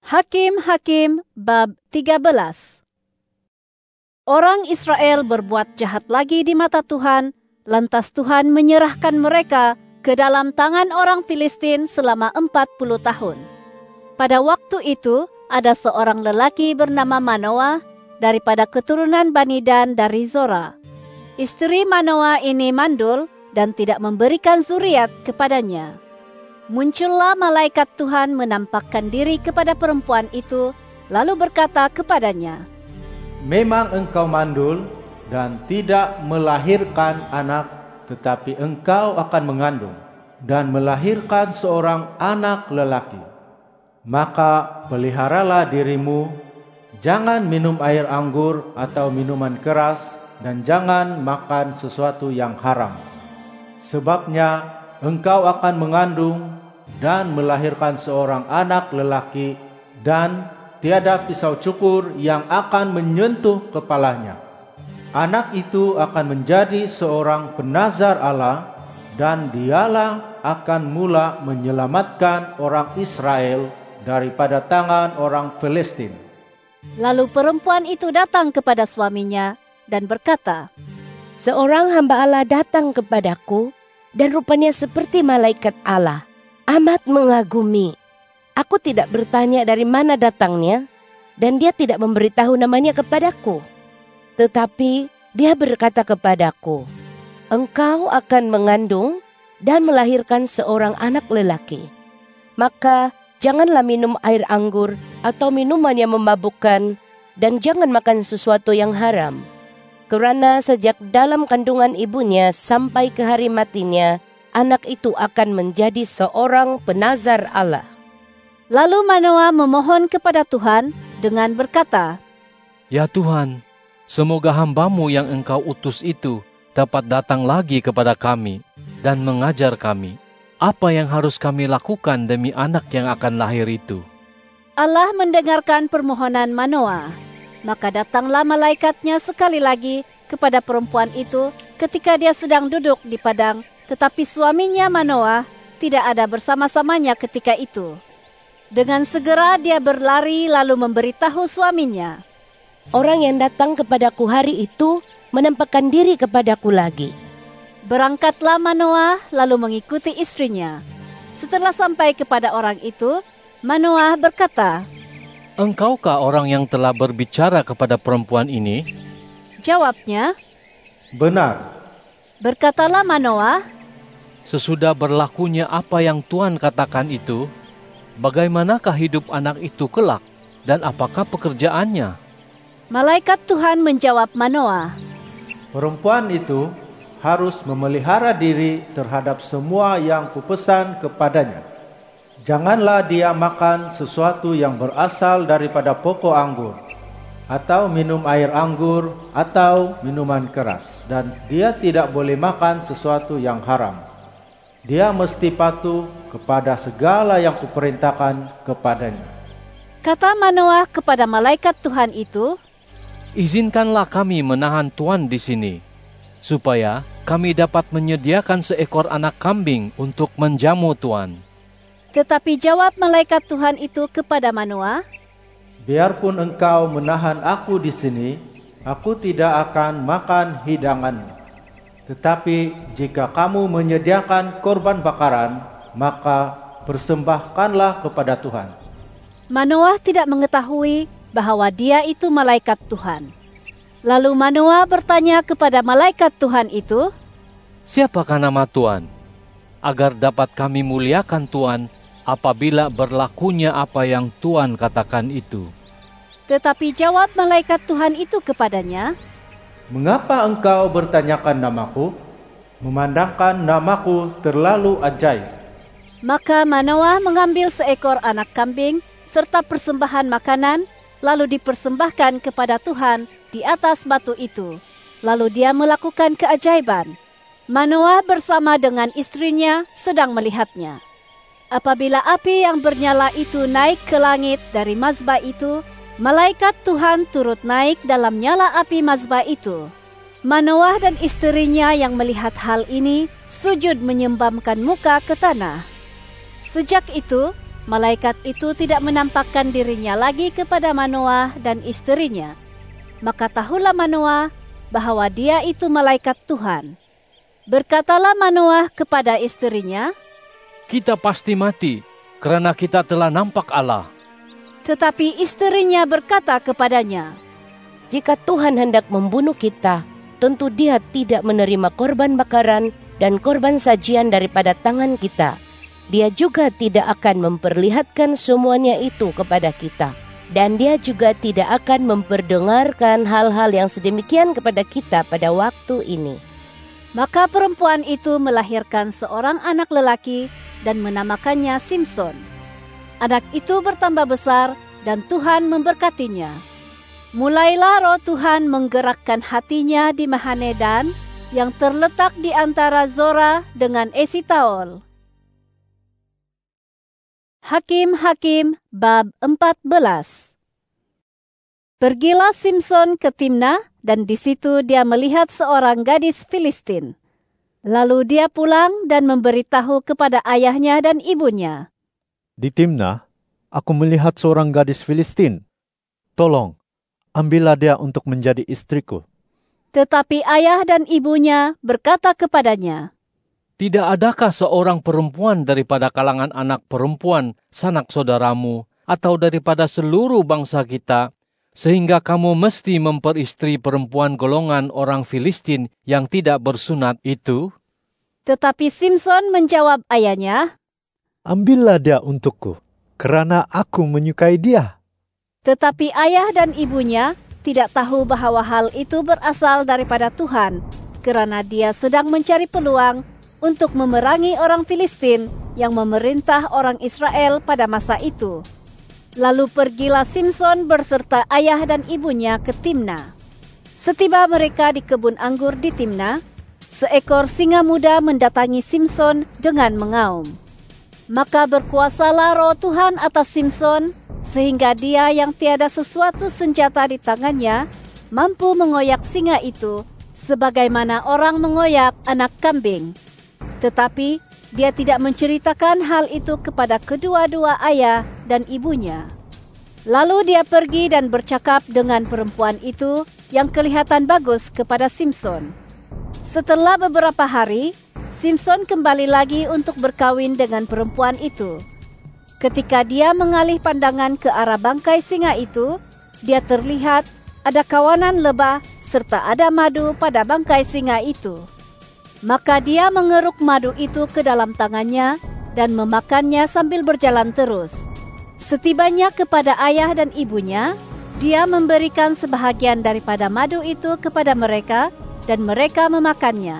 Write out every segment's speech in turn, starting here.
Hakim-Hakim bab 13. Orang Israel berbuat jahat lagi di mata Tuhan, lantas Tuhan menyerahkan mereka ke dalam tangan orang Filistin selama 40 tahun. Pada waktu itu, ada seorang lelaki bernama Manoah daripada keturunan Bani Dan dari Zora. Istri Manoah ini mandul dan tidak memberikan zuriat kepadanya. Muncullah malaikat Tuhan menampakkan diri kepada perempuan itu, lalu berkata kepadanya, "Memang engkau mandul dan tidak melahirkan anak, tetapi engkau akan mengandung dan melahirkan seorang anak lelaki. Maka peliharalah dirimu, jangan minum air anggur atau minuman keras, dan jangan makan sesuatu yang haram. Sebabnya engkau akan mengandung dan melahirkan seorang anak lelaki, dan tiada pisau cukur yang akan menyentuh kepalanya. Anak itu akan menjadi seorang penazar Allah, dan dialah akan mula menyelamatkan orang Israel daripada tangan orang Filistin." Lalu perempuan itu datang kepada suaminya dan berkata, "Seorang hamba Allah datang kepadaku, dan rupanya seperti malaikat Allah, amat mengagumi. Aku tidak bertanya dari mana datangnya, dan dia tidak memberitahu namanya kepadaku. Tetapi dia berkata kepadaku, engkau akan mengandung dan melahirkan seorang anak lelaki. Maka janganlah minum air anggur atau minuman yang memabukkan, dan jangan makan sesuatu yang haram. Kerana sejak dalam kandungan ibunya sampai ke hari matinya, anak itu akan menjadi seorang penazar Allah." Lalu Manoah memohon kepada Tuhan dengan berkata, "Ya Tuhan, semoga hamba-Mu yang Engkau utus itu dapat datang lagi kepada kami dan mengajar kami apa yang harus kami lakukan demi anak yang akan lahir itu." Allah mendengarkan permohonan Manoah. Maka datanglah malaikatnya sekali lagi kepada perempuan itu ketika dia sedang duduk di padang, tetapi suaminya Manoah tidak ada bersama-samanya ketika itu. Dengan segera dia berlari lalu memberitahu suaminya, "Orang yang datang kepadaku hari itu menampakkan diri kepadaku lagi." Berangkatlah Manoah lalu mengikuti istrinya. Setelah sampai kepada orang itu, Manoah berkata, "Engkaukah orang yang telah berbicara kepada perempuan ini?" Jawabnya, "Benar." Berkatalah Manoah, "Sesudah berlakunya apa yang Tuhan katakan itu, bagaimanakah hidup anak itu kelak, dan apakah pekerjaannya?" Malaikat Tuhan menjawab Manoah, "Perempuan itu harus memelihara diri terhadap semua yang kupesan kepadanya. Janganlah dia makan sesuatu yang berasal daripada pokok anggur, atau minum air anggur, atau minuman keras. Dan dia tidak boleh makan sesuatu yang haram. Dia mesti patuh kepada segala yang kuperintahkan kepadanya." Kata Manoah kepada malaikat Tuhan itu, "Izinkanlah kami menahan Tuhan di sini, supaya kami dapat menyediakan seekor anak kambing untuk menjamu Tuhan." Tetapi jawab malaikat Tuhan itu kepada Manoah, "Biarpun engkau menahan aku di sini, aku tidak akan makan hidanganmu. Tetapi jika kamu menyediakan korban bakaran, maka persembahkanlah kepada Tuhan." Manoah tidak mengetahui bahwa dia itu malaikat Tuhan. Lalu Manoah bertanya kepada malaikat Tuhan itu, "Siapakah nama Tuhan, agar dapat kami muliakan Tuhan apabila berlakunya apa yang Tuhan katakan itu?" Tetapi jawab malaikat Tuhan itu kepadanya, "Mengapa engkau bertanyakan namaku? Memandangkan namaku terlalu ajaib." Maka Manoah mengambil seekor anak kambing serta persembahan makanan, lalu dipersembahkan kepada Tuhan di atas batu itu. Lalu dia melakukan keajaiban. Manoah bersama dengan istrinya sedang melihatnya. Apabila api yang bernyala itu naik ke langit dari mazbah itu, malaikat Tuhan turut naik dalam nyala api mazbah itu. Manoah dan istrinya yang melihat hal ini sujud menyembamkan muka ke tanah. Sejak itu, malaikat itu tidak menampakkan dirinya lagi kepada Manoah dan istrinya. Maka tahulah Manoah bahwa dia itu malaikat Tuhan. Berkatalah Manoah kepada istrinya, "Kita pasti mati, karena kita telah nampak Allah." Tetapi istrinya berkata kepadanya, Jika Tuhan hendak membunuh kita, tentu Dia tidak menerima korban bakaran dan korban sajian daripada tangan kita. Dia juga tidak akan memperlihatkan semuanya itu kepada kita. Dan Dia juga tidak akan memperdengarkan hal-hal yang sedemikian kepada kita pada waktu ini. Maka perempuan itu melahirkan seorang anak lelaki dan menamakannya Simson. Anak itu bertambah besar dan Tuhan memberkatinya. Mulailah roh Tuhan menggerakkan hatinya di Mahanedan yang terletak di antara Zora dengan Esitaol. Hakim-Hakim bab 14. Pergilah Simson ke Timna dan di situ dia melihat seorang gadis Filistin. Lalu dia pulang dan memberitahu kepada ayahnya dan ibunya. Di Timna, aku melihat seorang gadis Filistin. Tolong, ambillah dia untuk menjadi istriku. Tetapi ayah dan ibunya berkata kepadanya, Tidak adakah seorang perempuan daripada kalangan anak perempuan sanak saudaramu atau daripada seluruh bangsa kita, sehingga kamu mesti memperistri perempuan golongan orang Filistin yang tidak bersunat itu? Tetapi Simson menjawab ayahnya, Ambillah dia untukku, karena aku menyukai dia. Tetapi ayah dan ibunya tidak tahu bahwa hal itu berasal daripada Tuhan, karena dia sedang mencari peluang untuk memerangi orang Filistin yang memerintah orang Israel pada masa itu. Lalu pergilah Simson berserta ayah dan ibunya ke Timna. Setiba mereka di kebun anggur di Timna, seekor singa muda mendatangi Simson dengan mengaum. Maka berkuasalah roh Tuhan atas Simson, sehingga dia yang tiada sesuatu senjata di tangannya mampu mengoyak singa itu, sebagaimana orang mengoyak anak kambing. Tetapi dia tidak menceritakan hal itu kepada kedua-dua ayah dan ibunya. Lalu dia pergi dan bercakap dengan perempuan itu yang kelihatan bagus kepada Simson. Setelah beberapa hari, Simson kembali lagi untuk berkawin dengan perempuan itu. Ketika dia mengalih pandangan ke arah bangkai singa itu, dia terlihat ada kawanan lebah serta ada madu pada bangkai singa itu. Maka dia mengeruk madu itu ke dalam tangannya dan memakannya sambil berjalan terus. Setibanya kepada ayah dan ibunya, dia memberikan sebahagian daripada madu itu kepada mereka dan mereka memakannya.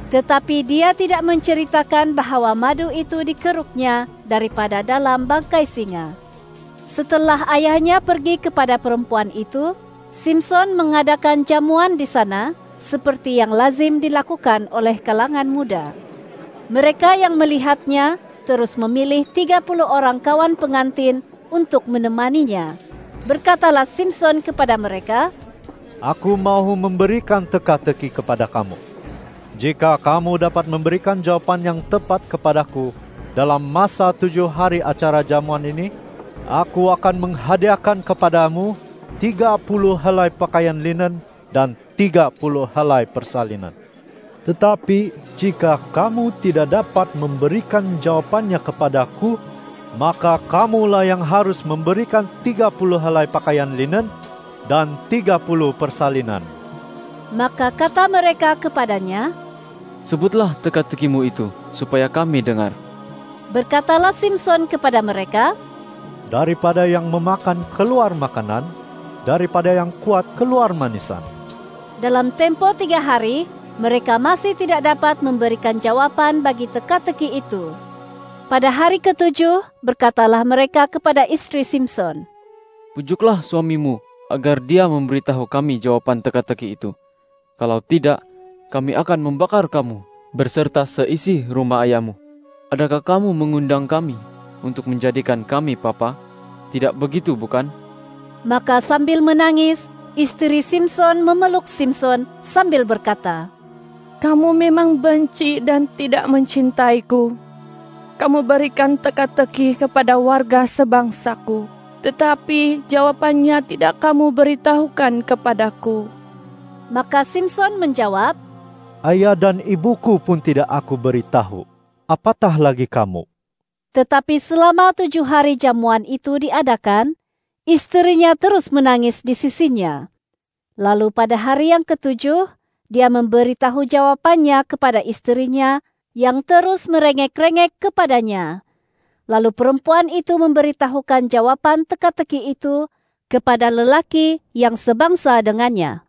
Tetapi dia tidak menceritakan bahwa madu itu dikeruknya daripada dalam bangkai singa. Setelah ayahnya pergi kepada perempuan itu, Simson mengadakan jamuan di sana, seperti yang lazim dilakukan oleh kalangan muda. Mereka yang melihatnya terus memilih 30 orang kawan pengantin untuk menemaninya. Berkatalah Simson kepada mereka, Aku mau memberikan teka-teki kepada kamu. Jika kamu dapat memberikan jawaban yang tepat kepadaku dalam masa 7 hari acara jamuan ini, aku akan menghadiahkan kepadamu 30 helai pakaian linen dan 30 helai persalinan. Tetapi jika kamu tidak dapat memberikan jawabannya kepadaku, maka kamulah yang harus memberikan 30 helai pakaian linen dan 30 persalinan. Maka kata mereka kepadanya, Sebutlah teka-tekimu itu, supaya kami dengar. Berkatalah Simson kepada mereka, Daripada yang memakan keluar makanan, daripada yang kuat keluar manisan. dalam tempo 3 hari, mereka masih tidak dapat memberikan jawaban bagi teka-teki itu. Pada hari ke-7, berkatalah mereka kepada istri Simson, Pujuklah suamimu, agar dia memberitahu kami jawaban teka-teki itu. Kalau tidak, kami akan membakar kamu, berserta seisi rumah ayahmu. Adakah kamu mengundang kami untuk menjadikan kami papa? Tidak begitu, bukan? Maka sambil menangis, istri Simson memeluk Simson sambil berkata, Kamu memang benci dan tidak mencintaiku. kamu berikan teka-teki kepada warga sebangsaku, tetapi jawabannya tidak kamu beritahukan kepadaku." Maka Simson menjawab, "Ayah dan ibuku pun tidak aku beritahu. Apatah lagi kamu?" Tetapi selama 7 hari jamuan itu diadakan, istrinya terus menangis di sisinya. Lalu pada hari yang ke-7, dia memberitahu jawabannya kepada istrinya yang terus merengek-rengek kepadanya. Lalu perempuan itu memberitahukan jawaban teka-teki itu kepada lelaki yang sebangsa dengannya.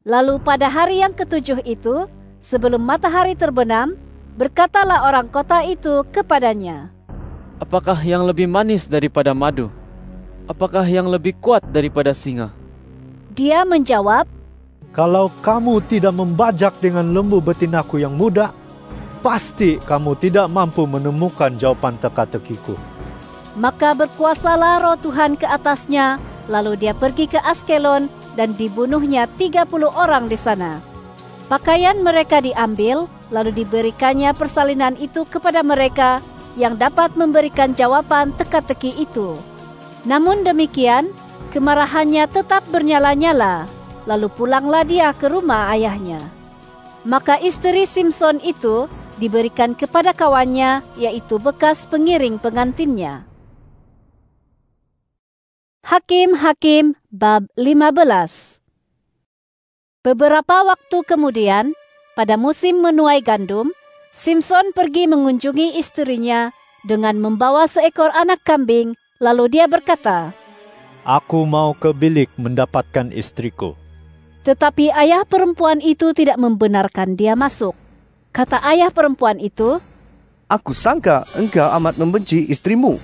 Lalu pada hari yang ke-7 itu, sebelum matahari terbenam, berkatalah orang kota itu kepadanya, "Apakah yang lebih manis daripada madu? Apakah yang lebih kuat daripada singa?" Dia menjawab, "Kalau kamu tidak membajak dengan lembu betinaku yang muda, pasti kamu tidak mampu menemukan jawaban teka-tekiku." Maka berkuasalah roh Tuhan ke atasnya, lalu dia pergi ke Askelon dan dibunuhnya 30 orang di sana. Pakaian mereka diambil, lalu diberikannya persalinan itu kepada mereka yang dapat memberikan jawaban teka-teki itu. Namun demikian, kemarahannya tetap bernyala-nyala, lalu pulanglah dia ke rumah ayahnya. Maka istri Simson itu diberikan kepada kawannya, yaitu bekas pengiring pengantinnya. Hakim-Hakim bab 15. Beberapa waktu kemudian, pada musim menuai gandum, Simson pergi mengunjungi istrinya dengan membawa seekor anak kambing, lalu dia berkata, "Aku mau ke bilik mendapatkan istriku." Tetapi ayah perempuan itu tidak membenarkan dia masuk. Kata ayah perempuan itu, "Aku sangka engkau amat membenci istrimu,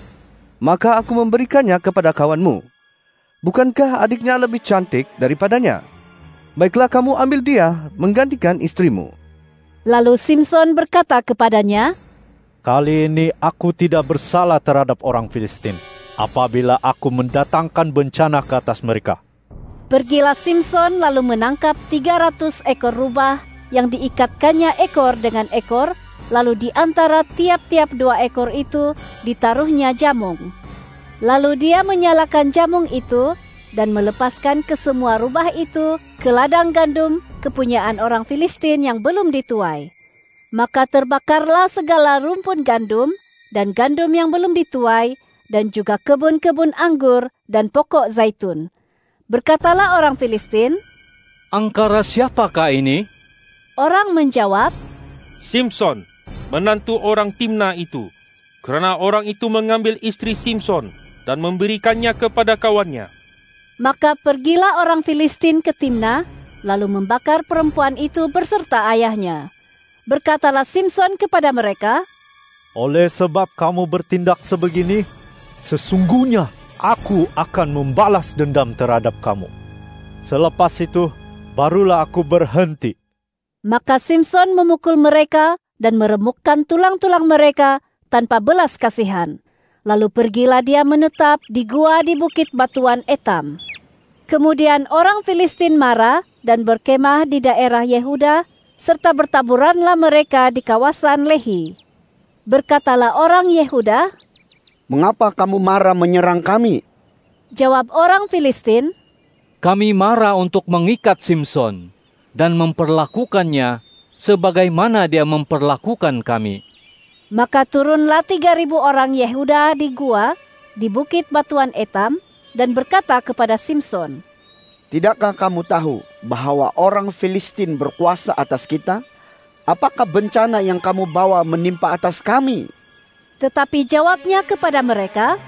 maka aku memberikannya kepada kawanmu. Bukankah adiknya lebih cantik daripadanya? Baiklah kamu ambil dia menggantikan istrimu." Lalu Simson berkata kepadanya, "Kali ini aku tidak bersalah terhadap orang Filistin, apabila aku mendatangkan bencana ke atas mereka." Pergilah Simson lalu menangkap 300 ekor rubah yang diikatkannya ekor dengan ekor, lalu di antara tiap-tiap 2 ekor itu ditaruhnya jamung. Lalu dia menyalakan jamung itu dan melepaskan ke semua rubah itu ke ladang gandum kepunyaan orang Filistin yang belum dituai. Maka terbakarlah segala rumpun gandum dan gandum yang belum dituai, dan juga kebun-kebun anggur dan pokok zaitun. Berkatalah orang Filistin, "Angkara siapakah ini?" Orang menjawab, "Simson, menantu orang Timna itu, karena orang itu mengambil istri Simson dan memberikannya kepada kawannya." Maka pergilah orang Filistin ke Timna, lalu membakar perempuan itu berserta ayahnya. Berkatalah Simson kepada mereka, "Oleh sebab kamu bertindak sebegini, sesungguhnya aku akan membalas dendam terhadap kamu. Selepas itu, barulah aku berhenti." Maka Simson memukul mereka dan meremukkan tulang-tulang mereka tanpa belas kasihan. Lalu pergilah dia menetap di gua di bukit batuan Etam. Kemudian orang Filistin marah dan berkemah di daerah Yehuda, serta bertaburanlah mereka di kawasan Lehi. Berkatalah orang Yehuda, "Mengapa kamu marah menyerang kami?" Jawab orang Filistin, "Kami marah untuk mengikat Simson dan memperlakukannya sebagaimana dia memperlakukan kami." Maka turunlah 3.000 orang Yehuda di gua di bukit batuan Etam dan berkata kepada Simson, "Tidakkah kamu tahu bahwa orang Filistin berkuasa atas kita? Apakah bencana yang kamu bawa menimpa atas kami?" Tetapi jawabnya kepada mereka,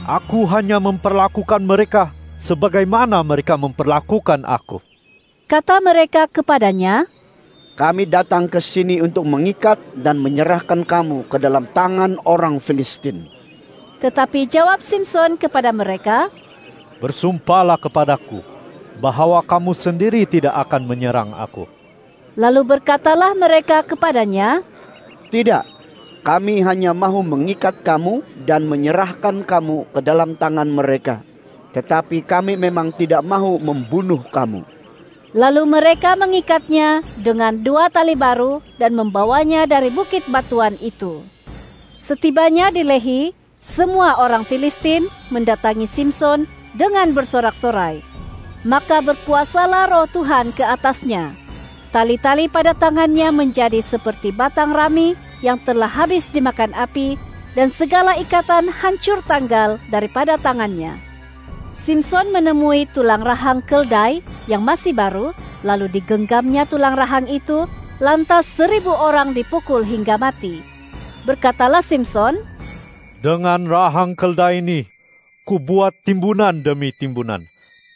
"Aku hanya memperlakukan mereka sebagaimana mereka memperlakukan aku." Kata mereka kepadanya, "Kami datang ke sini untuk mengikat dan menyerahkan kamu ke dalam tangan orang Filistin." Tetapi jawab Simson kepada mereka, "Bersumpahlah kepadaku bahwa kamu sendiri tidak akan menyerang aku." Lalu berkatalah mereka kepadanya, "Tidak, kami hanya mahu mengikat kamu dan menyerahkan kamu ke dalam tangan mereka. Tetapi kami memang tidak mahu membunuh kamu." Lalu mereka mengikatnya dengan 2 tali baru dan membawanya dari bukit batuan itu. Setibanya di Lehi, semua orang Filistin mendatangi Simson dengan bersorak-sorai. Maka berkuasalah roh Tuhan ke atasnya. Tali-tali pada tangannya menjadi seperti batang rami yang telah habis dimakan api, dan segala ikatan hancur tanggal daripada tangannya. Simson menemui tulang rahang keldai yang masih baru, lalu digenggamnya tulang rahang itu, lantas 1.000 orang dipukul hingga mati. Berkatalah Simson, "Dengan rahang keldai ini, ku buat timbunan demi timbunan.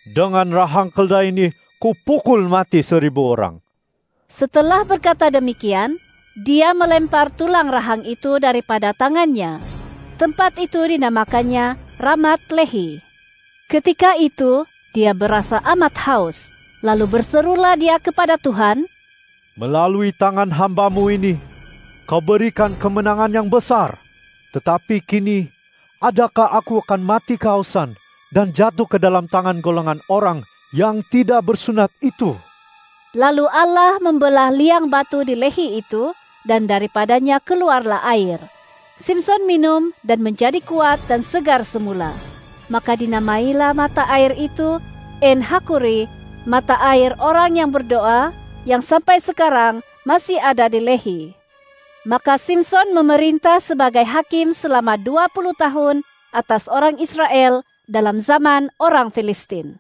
Dengan rahang keldai ini, ku pukul mati 1.000 orang." Setelah berkata demikian, dia melempar tulang rahang itu daripada tangannya. Tempat itu dinamakannya Ramat Lehi. Ketika itu, dia berasa amat haus. Lalu berserulah dia kepada Tuhan, "Melalui tangan hamba-Mu ini, Kau berikan kemenangan yang besar. Tetapi kini, adakah aku akan mati kehausan dan jatuh ke dalam tangan golongan orang yang tidak bersunat itu?" Lalu Allah membelah liang batu di Lehi itu, dan daripadanya keluarlah air. Simson minum dan menjadi kuat dan segar semula. Maka dinamailah mata air itu En Hakuri, mata air orang yang berdoa, yang sampai sekarang masih ada di Lehi. Maka Simson memerintah sebagai hakim selama 20 tahun atas orang Israel dalam zaman orang Filistin.